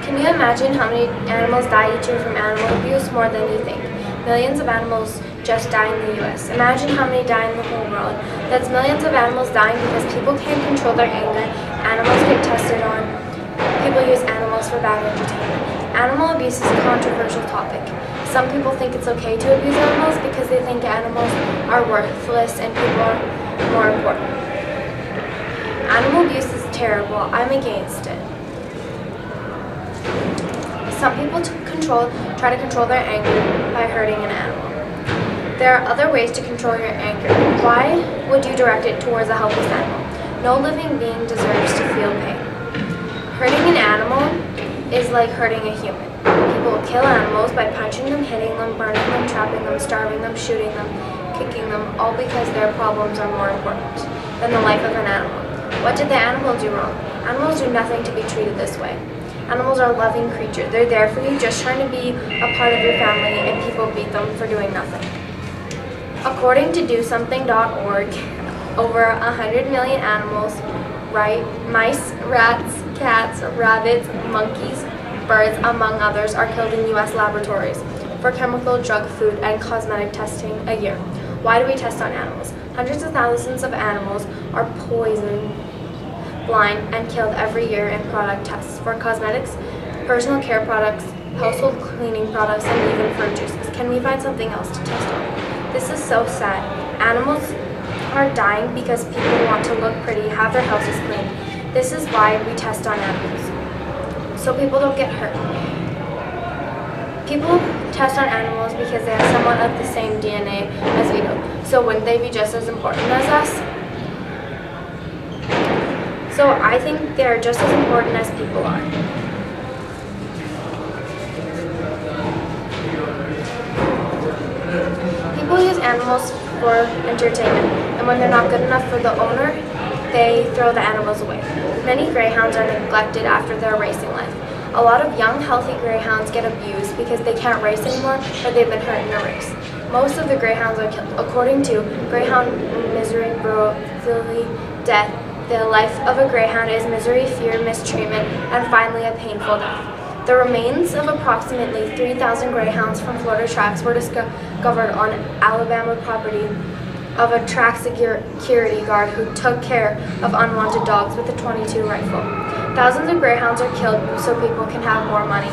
Can you imagine how many animals die each year from animal abuse? More than you think. Millions of animals just die in the US. Imagine how many die in the whole world. That's millions of animals dying because people can't control their anger. Animals get tested on. People use animals for bad entertainment. Animal abuse is a controversial topic. Some people think it's okay to abuse animals because they think animals are worthless and people are more important. Animal abuse is terrible. I'm against it. Some people try to control their anger by hurting an animal. There are other ways to control your anger. Why would you direct it towards a helpless animal? No living being deserves to feel pain. Hurting an animal is like hurting a human. People will kill animals by punching them, hitting them, burning them, trapping them, starving them, shooting them, kicking them, all because their problems are more important than the life of an animal. What did the animal do wrong? Animals do nothing to be treated this way. Animals are loving creatures. They're there for you, just trying to be a part of your family, and people beat them for doing nothing. According to DoSomething.org, over 100 million animals, mice, rats, cats, rabbits, monkeys, birds, among others, are killed in U.S. laboratories for chemical, drug, food, and cosmetic testing a year. Why do we test on animals? Hundreds of thousands of animals are poisoned, blind, and killed every year in product tests for cosmetics, personal care products, household cleaning products, and even fruit juices. Can we find something else to test on? This is so sad. Animals are dying because people want to look pretty, have their houses clean. This is why we test on animals, so people don't get hurt. People test on animals because they have somewhat of the same DNA as we do. So wouldn't they be just as important as us? So I think they're just as important as people are. People use animals for entertainment, and when they're not good enough for the owner, they throw the animals away. Many greyhounds are neglected after their racing life. A lot of young, healthy greyhounds get abused because they can't race anymore or they've been hurt in a race. Most of the greyhounds are killed. According to Greyhound Misery Brutally Death, the life of a greyhound is misery, fear, mistreatment, and finally a painful death. The remains of approximately 3,000 greyhounds from Florida tracks were discovered on Alabama property of a track security guard who took care of unwanted dogs with a .22 rifle. Thousands of greyhounds are killed so people can have more money.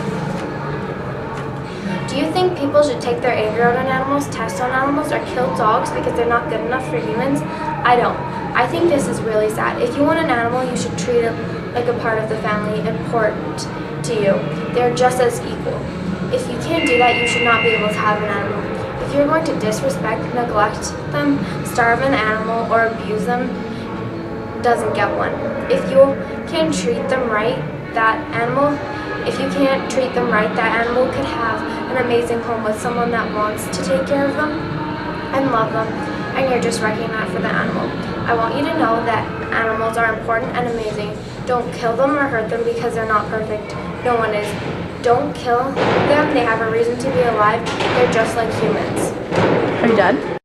Do you think people should take their anger out on animals, test on animals, or kill dogs because they're not good enough for humans? I don't. I think this is really sad. If you want an animal, you should treat it like a part of the family, important to you. They're just as equal. If you can't do that, you should not be able to have an animal. If you're going to disrespect, neglect them, starve an animal, or abuse them, doesn't get one. If you can treat them right, that animal could have an amazing home with someone that wants to take care of them and love them, and you're just wrecking that for the animal. I want you to know that animals are important and amazing. Don't kill them or hurt them because they're not perfect. No one is. Don't kill them. They have a reason to be alive. They're just like humans. Are you done?